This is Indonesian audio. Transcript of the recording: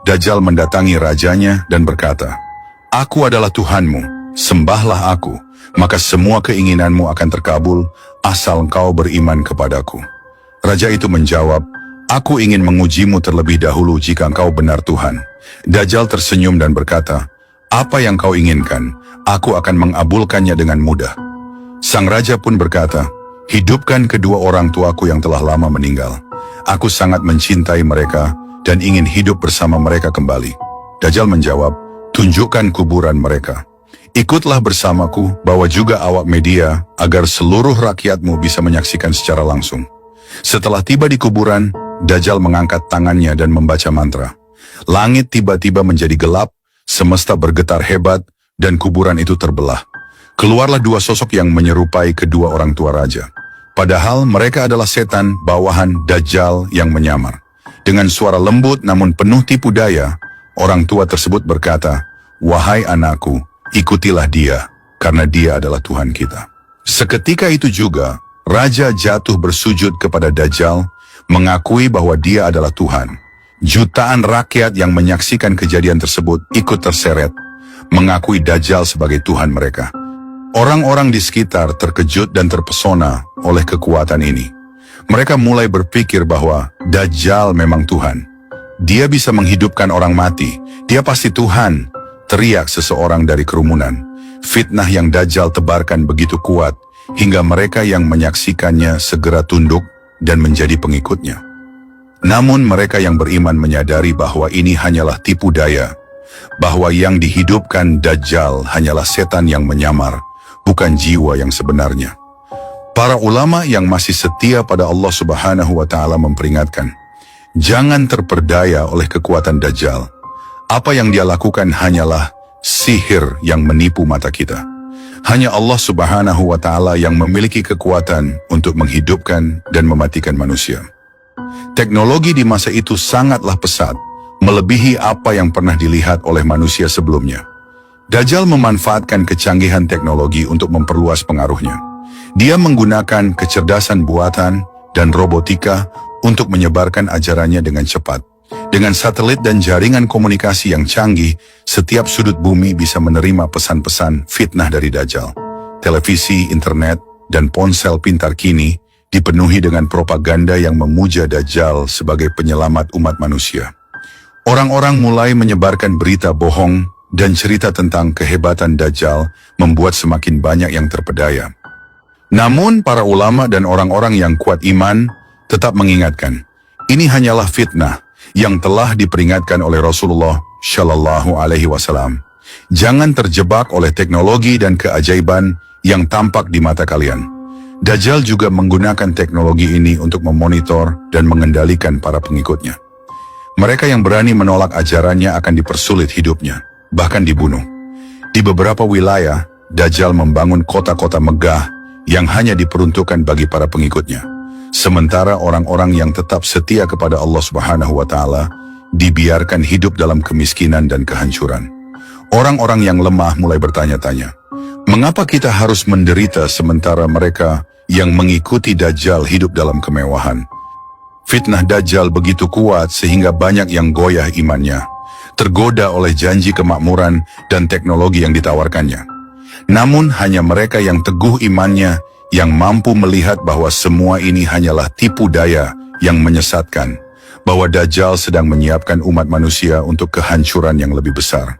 Dajjal mendatangi rajanya dan berkata, "Aku adalah Tuhanmu, sembahlah aku, maka semua keinginanmu akan terkabul, asal engkau beriman kepadaku." Raja itu menjawab, "Aku ingin mengujimu terlebih dahulu jika engkau benar Tuhan." Dajjal tersenyum dan berkata, "Apa yang kau inginkan, aku akan mengabulkannya dengan mudah." Sang raja pun berkata, "Hidupkan kedua orang tuaku yang telah lama meninggal. Aku sangat mencintai mereka dan ingin hidup bersama mereka kembali." Dajjal menjawab, "Tunjukkan kuburan mereka. Ikutlah bersamaku, bawa juga awak media agar seluruh rakyatmu bisa menyaksikan secara langsung." Setelah tiba di kuburan, Dajjal mengangkat tangannya dan membaca mantra. Langit tiba-tiba menjadi gelap, semesta bergetar hebat, dan kuburan itu terbelah. Keluarlah dua sosok yang menyerupai kedua orang tua raja. Padahal mereka adalah setan bawahan Dajjal yang menyamar. Dengan suara lembut namun penuh tipu daya, orang tua tersebut berkata, "Wahai anakku, ikutilah dia, karena dia adalah Tuhan kita." Seketika itu juga, raja jatuh bersujud kepada Dajjal, mengakui bahwa dia adalah Tuhan. Jutaan rakyat yang menyaksikan kejadian tersebut ikut terseret, mengakui Dajjal sebagai Tuhan mereka. Orang-orang di sekitar terkejut dan terpesona oleh kekuatan ini. Mereka mulai berpikir bahwa Dajjal memang Tuhan. Dia bisa menghidupkan orang mati, dia pasti Tuhan, teriak seseorang dari kerumunan. Fitnah yang Dajjal tebarkan begitu kuat, hingga mereka yang menyaksikannya segera tunduk dan menjadi pengikutnya. Namun mereka yang beriman menyadari bahwa ini hanyalah tipu daya, bahwa yang dihidupkan Dajjal hanyalah setan yang menyamar, bukan jiwa yang sebenarnya. Para ulama yang masih setia pada Allah Subhanahu wa Ta'ala memperingatkan, jangan terperdaya oleh kekuatan Dajjal. Apa yang dia lakukan hanyalah sihir yang menipu mata kita. Hanya Allah Subhanahu wa Ta'ala yang memiliki kekuatan untuk menghidupkan dan mematikan manusia. Teknologi di masa itu sangatlah pesat, melebihi apa yang pernah dilihat oleh manusia sebelumnya. Dajjal memanfaatkan kecanggihan teknologi untuk memperluas pengaruhnya. Dia menggunakan kecerdasan buatan dan robotika untuk menyebarkan ajarannya dengan cepat. Dengan satelit dan jaringan komunikasi yang canggih, setiap sudut bumi bisa menerima pesan-pesan fitnah dari Dajjal. Televisi, internet, dan ponsel pintar kini dipenuhi dengan propaganda yang memuja Dajjal sebagai penyelamat umat manusia. Orang-orang mulai menyebarkan berita bohong dan cerita tentang kehebatan Dajjal, membuat semakin banyak yang terpedaya. Namun para ulama dan orang-orang yang kuat iman tetap mengingatkan, ini hanyalah fitnah yang telah diperingatkan oleh Rasulullah Shallallahu Alaihi Wasallam. Jangan terjebak oleh teknologi dan keajaiban yang tampak di mata kalian. Dajjal juga menggunakan teknologi ini untuk memonitor dan mengendalikan para pengikutnya. Mereka yang berani menolak ajarannya akan dipersulit hidupnya, bahkan dibunuh. Di beberapa wilayah, Dajjal membangun kota-kota megah yang hanya diperuntukkan bagi para pengikutnya. Sementara orang-orang yang tetap setia kepada Allah Subhanahu wa Ta'ala dibiarkan hidup dalam kemiskinan dan kehancuran. Orang-orang yang lemah mulai bertanya-tanya, mengapa kita harus menderita sementara mereka yang mengikuti Dajjal hidup dalam kemewahan? Fitnah Dajjal begitu kuat sehingga banyak yang goyah imannya, tergoda oleh janji kemakmuran dan teknologi yang ditawarkannya. Namun hanya mereka yang teguh imannya yang mampu melihat bahwa semua ini hanyalah tipu daya yang menyesatkan, bahwa Dajjal sedang menyiapkan umat manusia untuk kehancuran yang lebih besar.